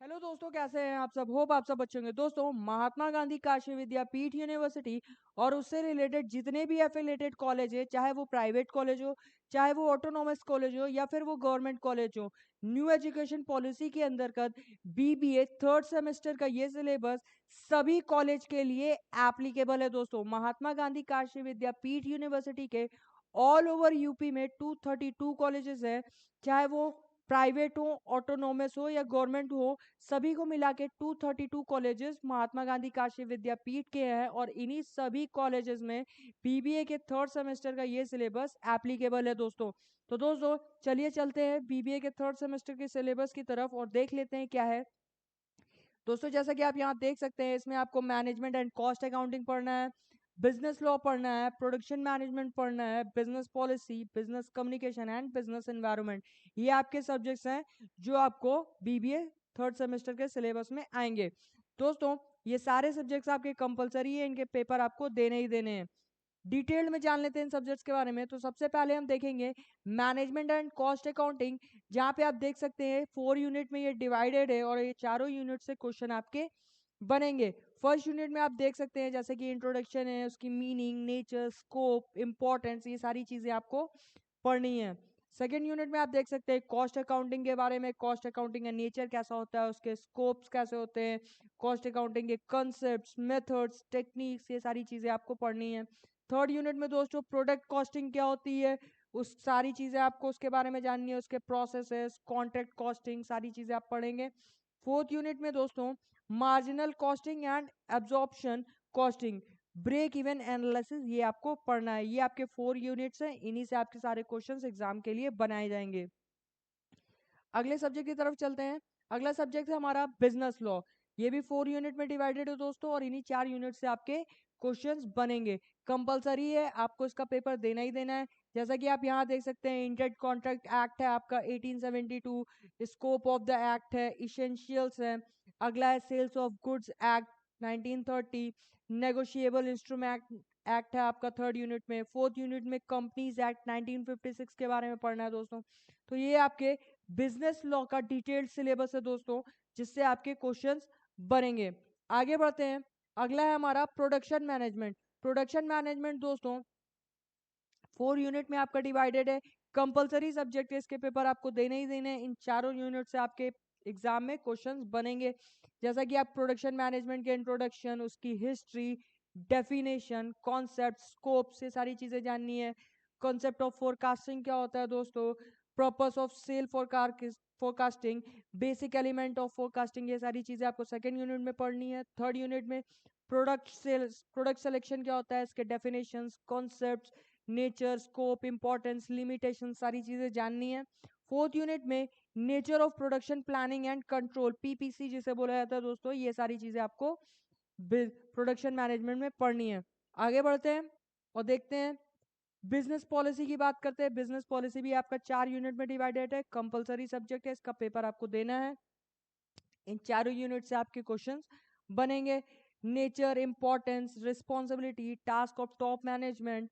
Hello दोस्तों, कैसे हैं आप सब। होप आप सब अच्छे होंगे। दोस्तों, महात्मा गांधी काशी विद्यापीठ यूनिवर्सिटी और उससे रिलेटेड जितने भी एफिलेटेड कॉलेज है, चाहे वो प्राइवेट कॉलेज हो, चाहे वो ऑटोनॉमस कॉलेज हो या फिर वो गवर्नमेंट कॉलेज हो, न्यू एजुकेशन पॉलिसी के अंतर्गत बीबीए थर्ड सेमेस्टर का ये सिलेबस सभी कॉलेज के लिए एप्लीकेबल है। दोस्तों, महात्मा गांधी काशी विद्यापीठ यूनिवर्सिटी के ऑल ओवर यूपी में 232 कॉलेजेस हैं, चाहे वो प्राइवेट हो, ऑटोनॉमस हो या गवर्नमेंट हो, सभी को मिला के 232 कॉलेजेस महात्मा गांधी काशी विद्यापीठ के हैं और इन्हीं सभी कॉलेजेस में बीबीए के थर्ड सेमेस्टर का ये सिलेबस एप्लीकेबल है। दोस्तों चलिए चलते हैं बीबीए के थर्ड सेमेस्टर के सिलेबस की तरफ और देख लेते हैं क्या है। दोस्तों, जैसा कि आप यहाँ देख सकते हैं, इसमें आपको मैनेजमेंट एंड कॉस्ट अकाउंटिंग पढ़ना है, बिजनेस लॉ पढ़ना है, प्रोडक्शन मैनेजमेंट पढ़ना है, business policy, business communication and business environment. ये आपके सब्जेक्ट्स हैं जो आपको बीबीए थर्ड सेमेस्टर के सिलेबस में आएंगे। दोस्तों, ये सारे सब्जेक्ट्स आपके कंपलसरी है, इनके पेपर आपको देने ही देने हैं। डिटेल्ड में जान लेते हैं इन सब्जेक्ट्स के बारे में। तो सबसे पहले हम देखेंगे मैनेजमेंट एंड कॉस्ट अकाउंटिंग, जहाँ पे आप देख सकते हैं 4 यूनिट में ये डिवाइडेड है और ये चारों यूनिट से क्वेश्चन आपके बनेंगे। फर्स्ट यूनिट में आप देख सकते हैं जैसे कि इंट्रोडक्शन है, उसकी मीनिंग, नेचर, स्कोप, इंपॉर्टेंस, ये सारी चीजें आपको पढ़नी है। सेकेंड यूनिट में आप देख सकते हैं कॉस्ट अकाउंटिंग के बारे में, कॉस्ट अकाउंटिंग का नेचर कैसा होता है, उसके स्कोप्स कैसे होते हैं, कॉस्ट अकाउंटिंग के कंसेप्ट, मेथड्स, टेक्निक्स, ये सारी चीजें आपको पढ़नी है। थर्ड यूनिट में दोस्तों प्रोडक्ट कॉस्टिंग क्या होती है, उस सारी चीजें आपको उसके बारे में जाननी है, उसके प्रोसेसेस, कॉन्ट्रैक्ट कॉस्टिंग, सारी चीजें आप पढ़ेंगे। फोर्थ यूनिट में दोस्तों marginal costing and absorption costing, break even analysis, ये आपको पढ़ना है। ये आपके 4 यूनिट्स हैं, इन्हीं से आपके सारे क्वेश्चंस एग्जाम के लिए बनाए जाएंगे। अगले सब्जेक्ट की तरफ चलते हैं। अगला सब्जेक्ट है हमारा बिजनेस लॉ। ये भी 4 यूनिट में डिवाइडेड है दोस्तों और इन्हीं 4 यूनिट से आपके क्वेश्चंस बनेंगे। कंपलसरी है, आपको इसका पेपर देना ही देना है। जैसा कि आप यहाँ देख सकते हैं, इंटेड कॉन्ट्रैक्ट एक्ट है आपका 1872, स्कोप ऑफ द एक्ट है, इसेंशियल्स है। अगला है sales of goods act 1930, negotiable instrument act है आपका थर्ड यूनिट में। फोर्थ यूनिट में कंपनीज एक्ट 1956 के बारे में पढ़ना है दोस्तों। तो ये आपके बिजनेस लॉ का डिटेल्ड सिलेबस है दोस्तों, जिससे आपके क्वेश्चंस बनेंगे। आगे बढ़ते हैं। अगला है हमारा प्रोडक्शन मैनेजमेंट। प्रोडक्शन मैनेजमेंट दोस्तों 4 यूनिट में आपका डिवाइडेड है, कंपलसरी सब्जेक्ट है, इसके पेपर आपको देने ही देने हैं। इन चारों यूनिट से आपके एग्जाम में क्वेश्चंस बनेंगे। जैसा कि आप प्रोडक्शन मैनेजमेंट के इंट्रोडक्शन, उसकी हिस्ट्री, डेफिनेशन, कॉन्सेप्ट, स्कोप से सारी चीजें जाननी है। कॉन्सेप्ट ऑफ फोरकास्टिंग क्या होता है दोस्तों, purpose of sale forecasting, basic element of forecasting, ये सारी चीजें आपको सेकेंड यूनिट में पढ़नी है। थर्ड यूनिट में प्रोडक्ट सिलेक्शन क्या होता है, इसके definition, concept, nature, scope, importance, limitation, सारी चीजें जाननी है। फोर्थ यूनिट में nature of production planning and control, PPC जिसे बोला जाता है दोस्तों, ये सारी चीजें आपको प्रोडक्शन मैनेजमेंट में पढ़नी है। आगे बढ़ते हैं और देखते हैं बिजनेस पॉलिसी की बात करते हैं। बिजनेस पॉलिसी भी आपका 4 यूनिट में डिवाइडेड है, कंपलसरी सब्जेक्ट है, इसका पेपर आपको देना है। इन चारों यूनिट से आपके क्वेश्चंस बनेंगे। Nature, importance, responsibility, task of top management,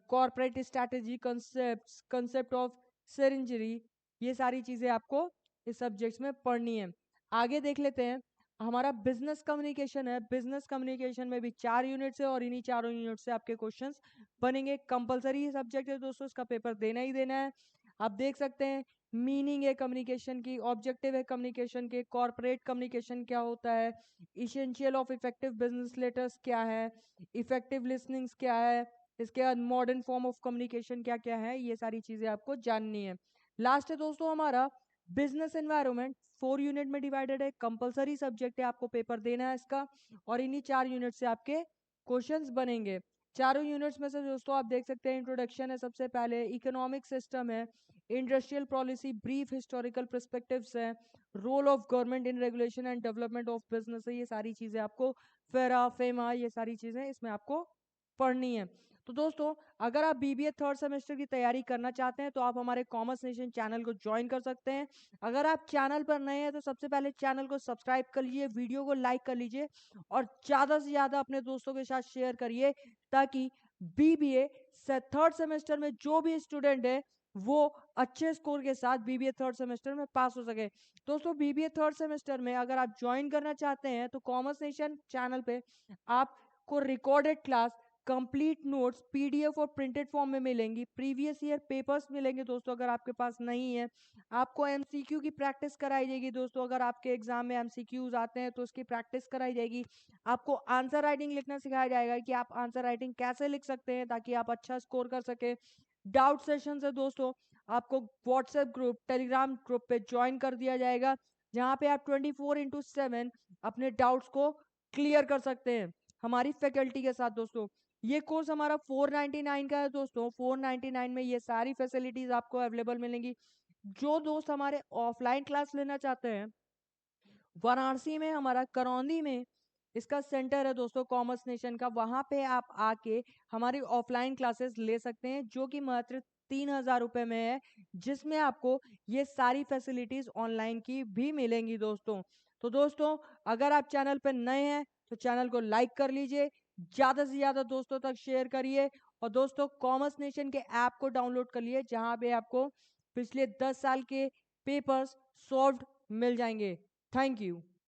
corporate strategy, concept of सरेंजरी, ये सारी चीजें आपको इस सब्जेक्ट्स में पढ़नी है। आगे देख लेते हैं हमारा बिजनेस कम्युनिकेशन है। बिजनेस कम्युनिकेशन में भी 4 यूनिट्स है और इन्हीं चारों यूनिट से आपके क्वेश्चंस बनेंगे। कंपलसरी सब्जेक्ट है दोस्तों, इसका पेपर देना ही देना है। आप देख सकते हैं मीनिंग है कम्युनिकेशन की, ऑब्जेक्टिव है कम्युनिकेशन के, कॉर्पोरेट कम्युनिकेशन क्या होता है, essential of effective business letters क्या है, इफेक्टिव लिसनिंग्स क्या है, इसके बाद मॉडर्न फॉर्म ऑफ कम्युनिकेशन क्या क्या है, ये सारी चीजें आपको जाननी है। लास्ट है दोस्तों हमारा बिजनेस एनवायरनमेंट। 4 यूनिट में डिवाइडेड है, कंपलसरी सब्जेक्ट है, आपको पेपर देना है इसका और इन्हीं 4 यूनिट से आपके क्वेश्चंस बनेंगे। चारों यूनिट्स में से दोस्तों आप देख सकते हैं इंट्रोडक्शन है, सबसे पहले इकोनॉमिक सिस्टम है, industrial policy, brief historical perspectives है, role of government in regulation and development of business है, ये सारी चीजें आपको फेरा फेमा, ये सारी चीजें इसमें आपको पढ़नी है। तो दोस्तों, अगर आप बीबीए थर्ड सेमेस्टर की तैयारी करना चाहते हैं तो आप हमारे कॉमर्स नेशन चैनल को ज्वाइन कर सकते हैं। अगर आप चैनल पर नए हैं तो सबसे पहले चैनल को सब्सक्राइब कर लीजिए, वीडियो को लाइक कर लीजिए और ज्यादा से ज्यादा अपने दोस्तों के साथ शेयर करिए, ताकि बीबीए से थर्ड सेमेस्टर में जो भी स्टूडेंट है वो अच्छे स्कोर के साथ बीबीए थर्ड सेमेस्टर में पास हो सके। दोस्तों बीबीए थर्ड सेमेस्टर में अगर आप ज्वाइन करना चाहते हैं तो कॉमर्स नेशन चैनल पे आपको recorded class, complete notes, PDF और प्रिंटेड फॉर्म में मिलेंगी। प्रीवियस ईयर पेपर्स मिलेंगे दोस्तों अगर आपके पास नहीं है। आपको एमसीक्यू की प्रैक्टिस कराई जाएगी दोस्तों, अगर आपके एग्जाम में एमसीक्यूज आते हैं तो उसकी प्रैक्टिस कराई जाएगी। आपको आंसर राइटिंग लिखना सिखाया जाएगा कि आप आंसर राइटिंग कैसे लिख सकते हैं ताकि आप अच्छा स्कोर कर सके। डाउट सेशन है दोस्तों, आपको व्हाट्सएप ग्रुप, टेलीग्राम ग्रुप पे ज्वाइन कर दिया जाएगा, जहां पे आप 24/7 अपने डाउट्स को क्लियर कर सकते हैं हमारी फैकल्टी के साथ। दोस्तों ये कोर्स हमारा 499 का है दोस्तों। 499 में ये सारी फैसिलिटीज आपको अवेलेबल मिलेंगी। जो दोस्त हमारे ऑफलाइन क्लास लेना चाहते हैं, वाराणसी में हमारा करौंदी में इसका सेंटर है दोस्तों कॉमर्स नेशन का, वहां पे आप आके हमारी ऑफलाइन क्लासेस ले सकते हैं जो कि मात्र 3,000 रुपए में है, जिसमें आपको ये सारी फैसिलिटीज ऑनलाइन की भी मिलेंगी दोस्तों। तो दोस्तों अगर आप चैनल पर नए हैं तो चैनल को लाइक कर लीजिए, ज्यादा से ज्यादा दोस्तों तक शेयर करिए, और दोस्तों कॉमर्स नेशन के ऐप को डाउनलोड कर लिए जहां पे आपको पिछले 10 साल के पेपर्स सॉल्व मिल जाएंगे। Thank you.